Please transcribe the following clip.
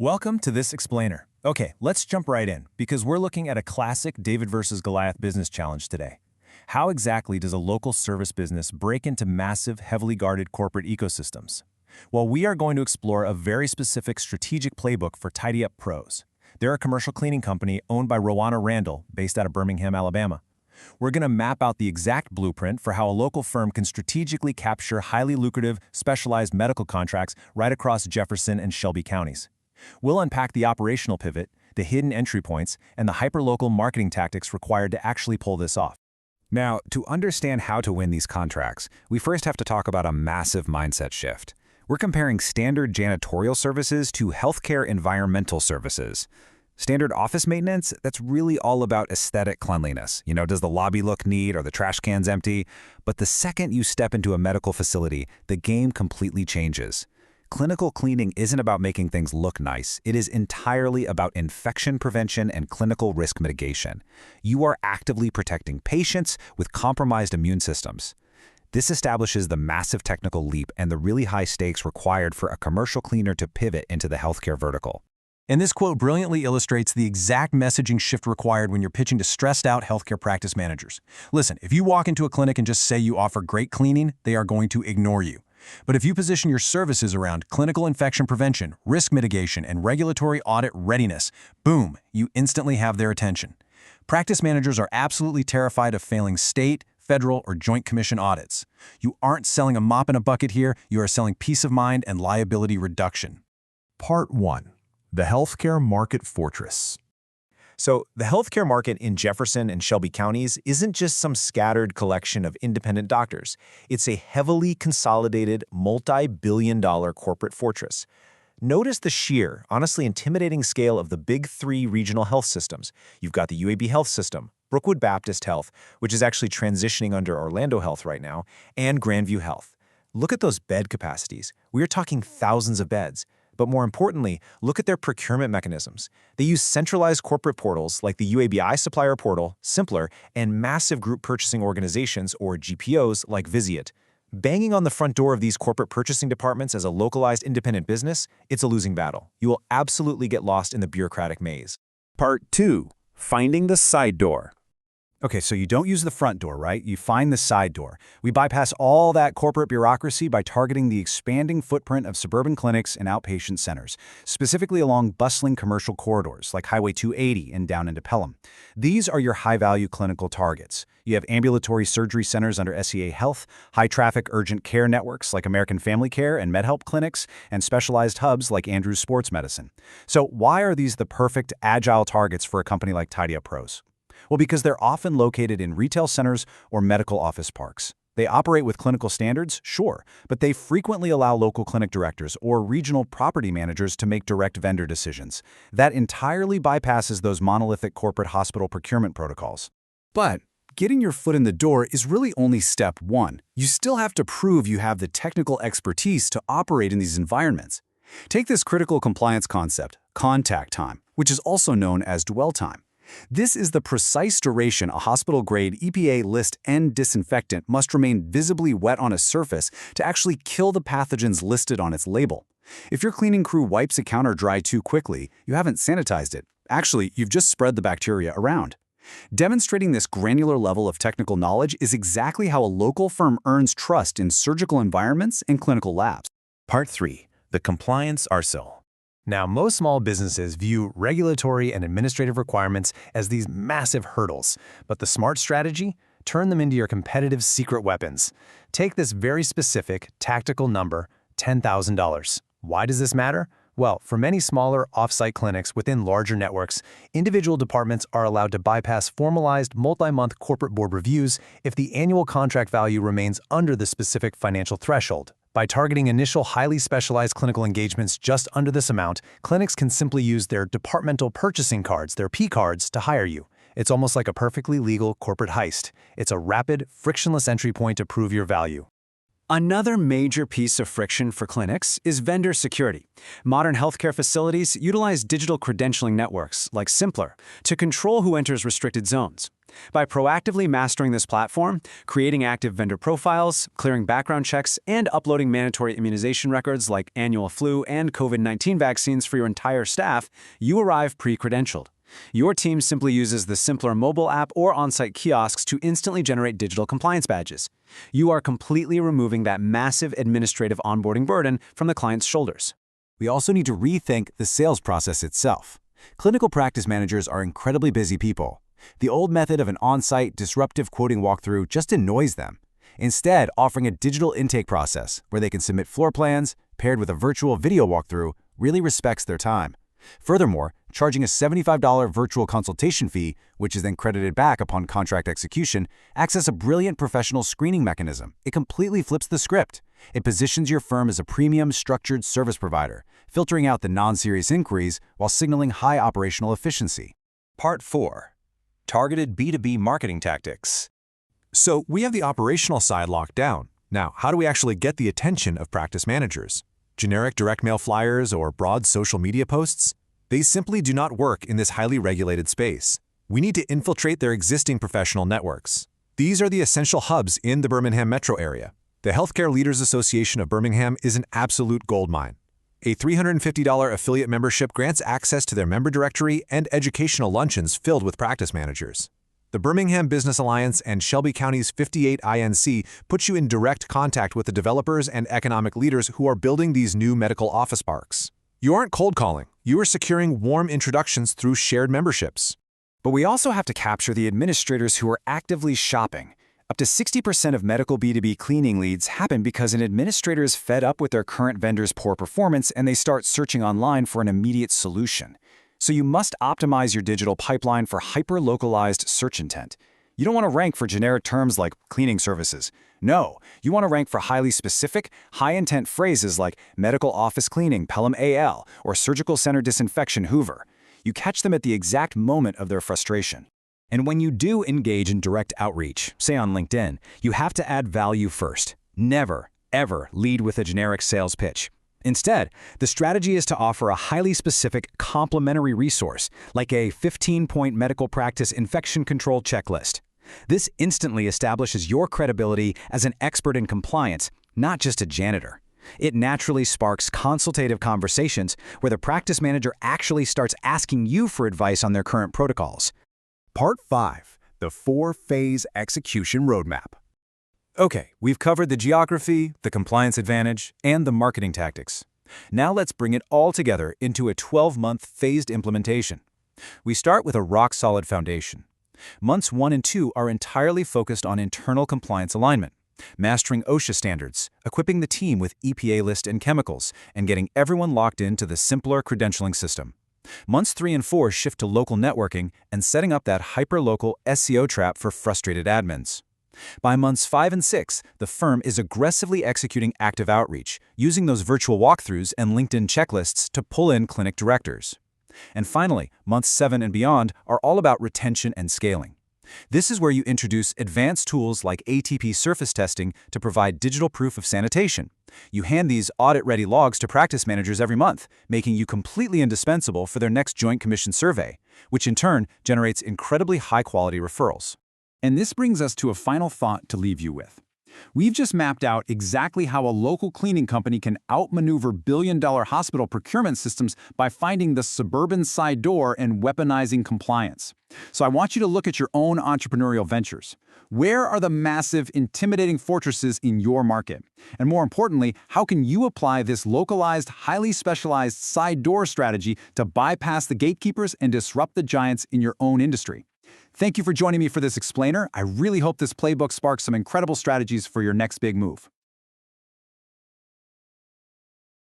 Welcome to this explainer. Okay, let's jump right in, because we're looking at a classic David versus Goliath business challenge today. How exactly does a local service business break into massive, heavily guarded corporate ecosystems? Well, we are going to explore a very specific strategic playbook for Tidy Up Pros. They're a commercial cleaning company owned by Rowana Randall, based out of Birmingham, Alabama. We're going to map out the exact blueprint for how a local firm can strategically capture highly lucrative, specialized medical contracts right across Jefferson and Shelby counties. We'll unpack the operational pivot, the hidden entry points, and the hyperlocal marketing tactics required to actually pull this off. Now, to understand how to win these contracts, we first have to talk about a massive mindset shift. We're comparing standard janitorial services to healthcare environmental services. Standard office maintenance, that's really all about aesthetic cleanliness. Does the lobby look neat or the trash cans empty? But the second you step into a medical facility, the game completely changes. Clinical cleaning isn't about making things look nice. It is entirely about infection prevention and clinical risk mitigation. You are actively protecting patients with compromised immune systems. This establishes the massive technical leap and the really high stakes required for a commercial cleaner to pivot into the healthcare vertical. And this quote brilliantly illustrates the exact messaging shift required when you're pitching to stressed-out healthcare practice managers. Listen, if you walk into a clinic and just say you offer great cleaning, they are going to ignore you. But if you position your services around clinical infection prevention, risk mitigation, and regulatory audit readiness, boom, you instantly have their attention. Practice managers are absolutely terrified of failing state, federal, or joint commission audits. You aren't selling a mop in a bucket here, you are selling peace of mind and liability reduction. Part 1. The Healthcare Market Fortress. So the healthcare market in Jefferson and Shelby counties isn't just some scattered collection of independent doctors. It's a heavily consolidated, multi-billion-dollar corporate fortress. Notice the sheer, honestly intimidating scale of the big three regional health systems. You've got the UAB Health System, Brookwood Baptist Health, which is actually transitioning under Orlando Health right now, and Grandview Health. Look at those bed capacities. We are talking thousands of beds. But more importantly, look at their procurement mechanisms. They use centralized corporate portals like the UABI Supplier Portal, Simpler, and massive group purchasing organizations, or GPOs, like Vizient. Banging on the front door of these corporate purchasing departments as a localized independent business, it's a losing battle. You will absolutely get lost in the bureaucratic maze. Part 2. Finding the side door. Okay, so you don't use the front door, right? You find the side door. We bypass all that corporate bureaucracy by targeting the expanding footprint of suburban clinics and outpatient centers, specifically along bustling commercial corridors like Highway 280 and down into Pelham. These are your high-value clinical targets. You have ambulatory surgery centers under SEA Health, high-traffic urgent care networks like American Family Care and MedHelp clinics, and specialized hubs like Andrews Sports Medicine. So why are these the perfect, agile targets for a company like Tidy Up Pros? Well, because they're often located in retail centers or medical office parks. They operate with clinical standards, sure, but they frequently allow local clinic directors or regional property managers to make direct vendor decisions. That entirely bypasses those monolithic corporate hospital procurement protocols. But getting your foot in the door is really only step one. You still have to prove you have the technical expertise to operate in these environments. Take this critical compliance concept, contact time, which is also known as dwell time. This is the precise duration a hospital-grade EPA List N disinfectant must remain visibly wet on a surface to actually kill the pathogens listed on its label. If your cleaning crew wipes a counter dry too quickly, you haven't sanitized it. Actually, you've just spread the bacteria around. Demonstrating this granular level of technical knowledge is exactly how a local firm earns trust in surgical environments and clinical labs. Part 3. The Compliance Arsenal. Now, most small businesses view regulatory and administrative requirements as these massive hurdles, but the smart strategy? Turn them into your competitive secret weapons. Take this very specific, tactical number, $10,000. Why does this matter? Well, for many smaller off-site clinics within larger networks, individual departments are allowed to bypass formalized multi-month corporate board reviews if the annual contract value remains under the specific financial threshold. By targeting initial highly specialized clinical engagements just under this amount, clinics can simply use their departmental purchasing cards, their P cards, to hire you. It's almost like a perfectly legal corporate heist. It's a rapid, frictionless entry point to prove your value. Another major piece of friction for clinics is vendor security. Modern healthcare facilities utilize digital credentialing networks, like Simpler, to control who enters restricted zones. By proactively mastering this platform, creating active vendor profiles, clearing background checks, and uploading mandatory immunization records like annual flu and COVID-19 vaccines for your entire staff, you arrive pre-credentialed. Your team simply uses the simpler mobile app or on-site kiosks to instantly generate digital compliance badges. You are completely removing that massive administrative onboarding burden from the client's shoulders. We also need to rethink the sales process itself. Clinical practice managers are incredibly busy people. The old method of an on-site, disruptive quoting walkthrough just annoys them. Instead, offering a digital intake process where they can submit floor plans, paired with a virtual video walkthrough, really respects their time. Furthermore, charging a $75 virtual consultation fee, which is then credited back upon contract execution, acts as a brilliant professional screening mechanism. It completely flips the script. It positions your firm as a premium, structured service provider, filtering out the non-serious inquiries while signaling high operational efficiency. Part 4. Targeted B2B marketing tactics. So we have the operational side locked down. Now, how do we actually get the attention of practice managers? Generic direct mail flyers or broad social media posts? They simply do not work in this highly regulated space. We need to infiltrate their existing professional networks. These are the essential hubs in the Birmingham metro area. The Healthcare Leaders Association of Birmingham is an absolute goldmine. A $350 affiliate membership grants access to their member directory and educational luncheons filled with practice managers. The Birmingham Business Alliance and Shelby County's 58 INC puts you in direct contact with the developers and economic leaders who are building these new medical office parks. You aren't cold calling, you are securing warm introductions through shared memberships. But we also have to capture the administrators who are actively shopping. Up to 60% of medical B2B cleaning leads happen because an administrator is fed up with their current vendor's poor performance and they start searching online for an immediate solution. So you must optimize your digital pipeline for hyper-localized search intent. You don't want to rank for generic terms like cleaning services. No, you want to rank for highly specific, high-intent phrases like medical office cleaning, Pelham AL, or surgical center disinfection, Hoover. You catch them at the exact moment of their frustration. And when you do engage in direct outreach, say on LinkedIn, you have to add value first. Never, ever lead with a generic sales pitch. Instead, the strategy is to offer a highly specific complementary resource, like a 15-point medical practice infection control checklist. This instantly establishes your credibility as an expert in compliance, not just a janitor. It naturally sparks consultative conversations where the practice manager actually starts asking you for advice on their current protocols. Part 5. The 4-phase execution roadmap. Okay, we've covered the geography, the compliance advantage, and the marketing tactics. Now let's bring it all together into a 12-month phased implementation. We start with a rock-solid foundation. Months 1 and 2 are entirely focused on internal compliance alignment, mastering OSHA standards, equipping the team with EPA list and chemicals, and getting everyone locked into the simpler credentialing system. Months 3 and 4 shift to local networking and setting up that hyper-local SEO trap for frustrated admins. By months 5 and 6, the firm is aggressively executing active outreach, using those virtual walkthroughs and LinkedIn checklists to pull in clinic directors. And finally, months 7 and beyond are all about retention and scaling. This is where you introduce advanced tools like ATP surface testing to provide digital proof of sanitation. You hand these audit-ready logs to practice managers every month, making you completely indispensable for their next Joint Commission survey, which in turn generates incredibly high-quality referrals. And this brings us to a final thought to leave you with. We've just mapped out exactly how a local cleaning company can outmaneuver billion-dollar hospital procurement systems by finding the suburban side door and weaponizing compliance. So I want you to look at your own entrepreneurial ventures. Where are the massive, intimidating fortresses in your market? And more importantly, how can you apply this localized, highly specialized side door strategy to bypass the gatekeepers and disrupt the giants in your own industry? Thank you for joining me for this explainer. I really hope this playbook sparks some incredible strategies for your next big move.